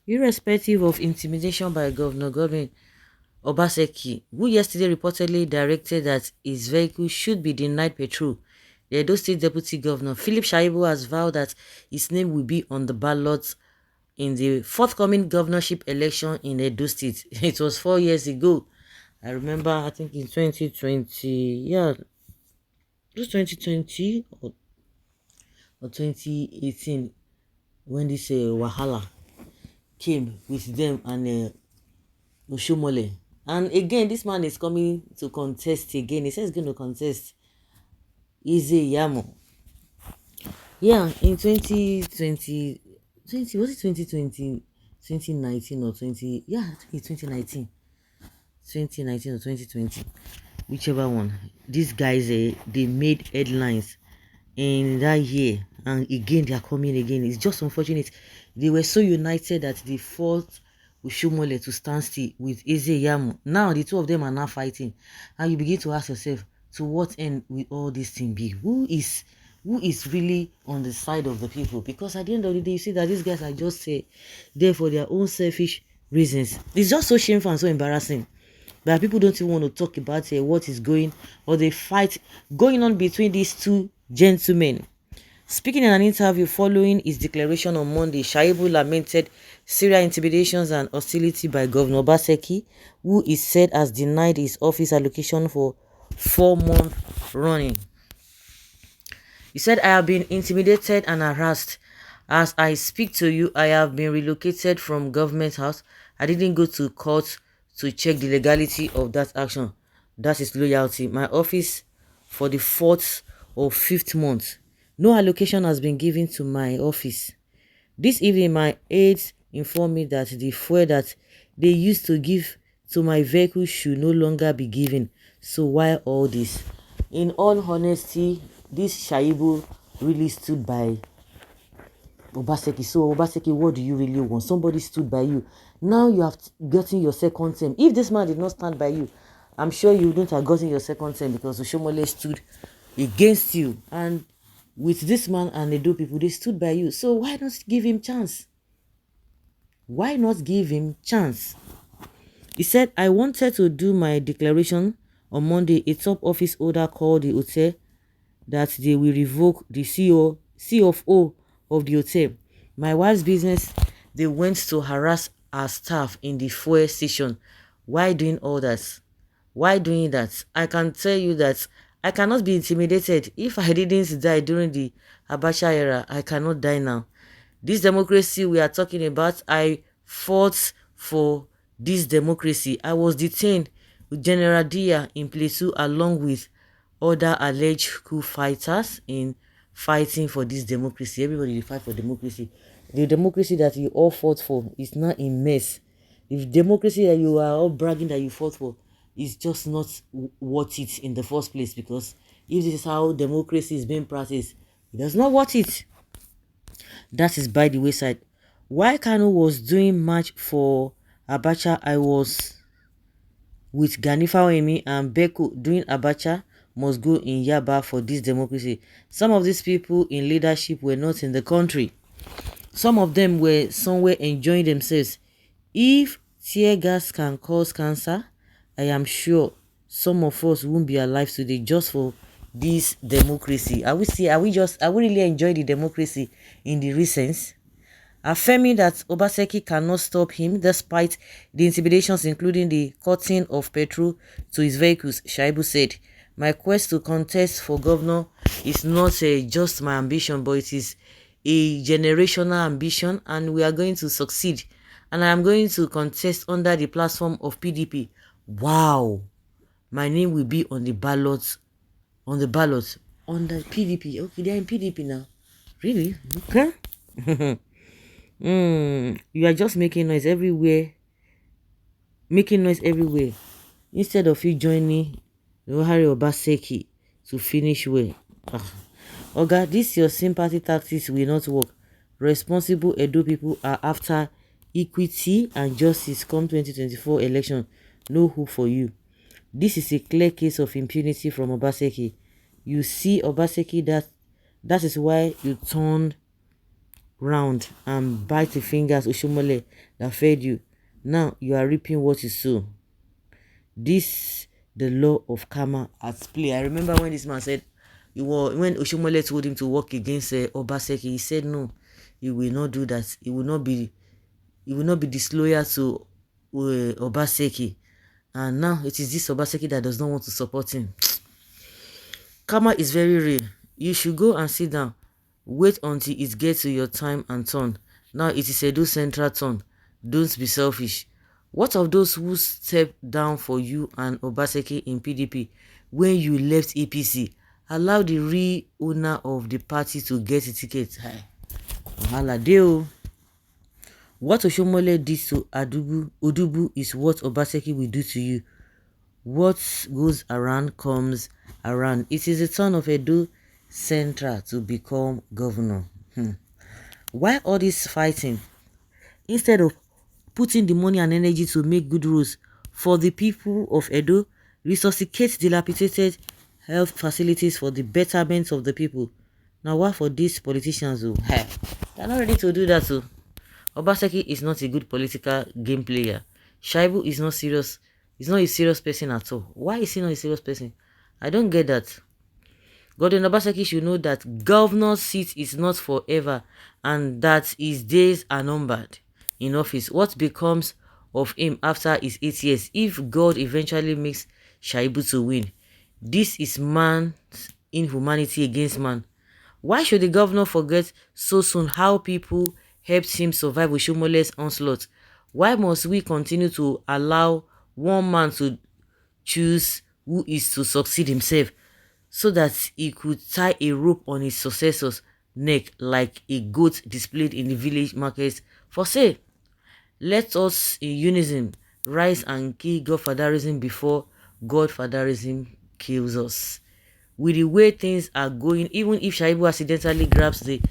Irrespective of intimidation by Governor Godwin Obaseki, who yesterday reportedly directed that his vehicle should be denied petrol, the Edo State Deputy Governor Philip Shaibu has vowed that his name will be on the ballot in the forthcoming governorship election in Edo State. It was 4 years ago. I remember, I think in 2020, yeah, it was 2020 or 2018 when this Wahala came with them and Oshomole. And again, this man is coming to contest again. He says he's going to contest Ize Yamo. Yeah, in 2020, was it 2020, 2019 or 20, yeah, I think it's 2019 or 2020, whichever one. These guys, they made headlines in that year, and again they are coming again. It's just unfortunate. They were so united that they fought Ushumole to stand still with Eze Yamu. Now the two of them are now fighting, and you begin to ask yourself, to what end will all this thing be? Who is really on the side of the people? Because at the end of the day, you see that these guys are just there for their own selfish reasons. It's just so shameful and so embarrassing that people don't even want to talk about what is going, or the fight going on between these two gentlemen. Speaking in an interview following his declaration on Monday, Shaibu lamented serial intimidations and hostility by Governor Obaseki, who is said has denied his office allocation for 4 months running. He said, "I have been intimidated and harassed. As I speak to you, I have been relocated from government house. I didn't go to court to check the legality of that action. That is loyalty. My office for the 4th or 5th month. No allocation has been given to my office. This evening, my aides informed me that the fuel that they used to give to my vehicle should no longer be given. So why all this?" In all honesty, this Shaibu really stood by Obaseki. So Obaseki, what do you really want? Somebody stood by you. Now you have gotten your second term. If this man did not stand by you, I'm sure you wouldn't have gotten your second term, because Oshomole stood against you. And with this man and the Edo people, they stood by you. So why not give him chance? Why not give him chance? He said, "I wanted to do my declaration on Monday. A top office holder called the hotel that they will revoke the CFO of the hotel. My wife's business, they went to harass our staff in the fuel station. Why doing all that? Why doing that? I can tell you that I cannot be intimidated. If I didn't die during the Abacha era, I cannot die now. This democracy we are talking about, I fought for this democracy. I was detained with General Dia in Plateau along with other alleged coup fighters in fighting for this democracy. Everybody will fight for democracy. The democracy that you all fought for is not in mess. The democracy that you are all bragging that you fought for is just not worth it in the first place, because if this is how democracy is being practiced, it does not worth it. That is by the wayside. While Kanu was doing march for Abacha, I was with Ganifa Oemi and Beko doing Abacha must go in Yaba for this democracy. Some of these people in leadership were not in the country. Some of them were somewhere enjoying themselves. If tear gas can cause cancer, I am sure some of us won't be alive today just for this democracy. Are we really enjoying the democracy in the recent? Affirming that Obaseki cannot stop him despite the intimidations, including the cutting of petrol to his vehicles, Shaibu said, "My quest to contest for governor is not just my ambition, but it is a generational ambition, and we are going to succeed. And I am going to contest under the platform of PDP. Wow, my name will be on the ballot, on the PDP. Okay, they are in PDP now. Really? Okay." You are just making noise everywhere. Instead of you joining Harry Obaseki to finish well. Oga, this your sympathy tactics will not work. Responsible Edo people are after equity and justice come 2024 election. No hope for you. This is a clear case of impunity from Obaseki. You see, Obaseki, that is why you turned round and bite the fingers Oshomole that fed you. Now you are reaping what you sow. This the law of karma at play. I remember when this man said, when Oshomole told him to work against Obaseki, he said no, he will not do that. He will not be disloyal to Obaseki. And now it is this Obaseki that does not want to support him. Karma is very real. You should go and sit down. Wait until it gets to your time and turn. Now it is Edo Central turn. Don't be selfish. What of those who stepped down for you and Obaseki in PDP when you left APC? Allow the real owner of the party to get a ticket. Wahala dey o. What Oshomole did to Odubu is what Obaseki will do to you. What goes around comes around. It is the turn of Edo Central to become governor. Why all this fighting? Instead of putting the money and energy to make good rules for the people of Edo, resuscitate dilapidated health facilities for the betterment of the people. Now what for these politicians who they're not ready to do that too. Obaseki is not a good political game player. Shaibu is not serious. He's not a serious person at all. Why is he not a serious person? I don't get that. Gordon Obaseki should know that governor's seat is not forever and that his days are numbered in office. What becomes of him after his 8 years if God eventually makes Shaibu to win? This is man's inhumanity against man. Why should the governor forget so soon how people helped him survive Oshomole's onslaught? Why must we continue to allow one man to choose who is to succeed himself so that he could tie a rope on his successor's neck like a goat displayed in the village markets for sale? Let us in unison rise and kill godfatherism before godfatherism kills us. With the way things are going, even if Shaibu accidentally grabs the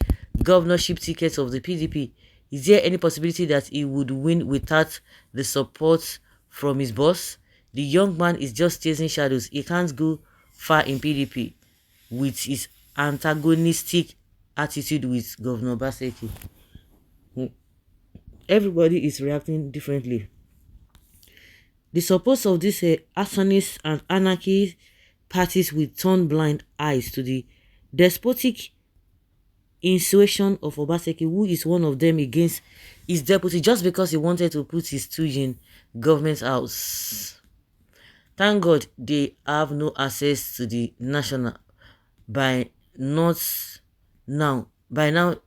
governorship ticket of the PDP, is there any possibility that he would win without the support from his boss? The young man is just chasing shadows. He can't go far in PDP with his antagonistic attitude with Governor Obaseki. Everybody is reacting differently. The supporters of these arsonists and anarchy parties will turn blind eyes to the despotic insurrection of Obaseki, who is one of them, against his deputy just because he wanted to put his stooge in government house. Thank God they have no access to the national. By now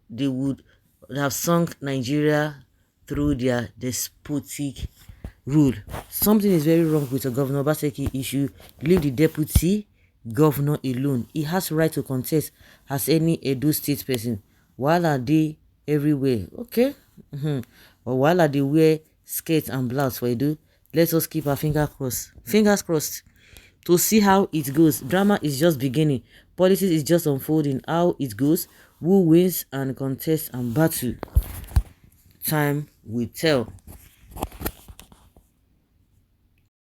they would have sunk Nigeria through their despotic rule. Something is very wrong with Governor Obaseki. He should leave the deputy governor alone. He has right to contest as any Edo state person. While are they everywhere? Okay. But while are they wear skirts and blouse for Edo? Let us keep our fingers crossed to see how it goes. Drama is just beginning. Politics is just unfolding. How it goes, who wins and contest and battle, time will tell.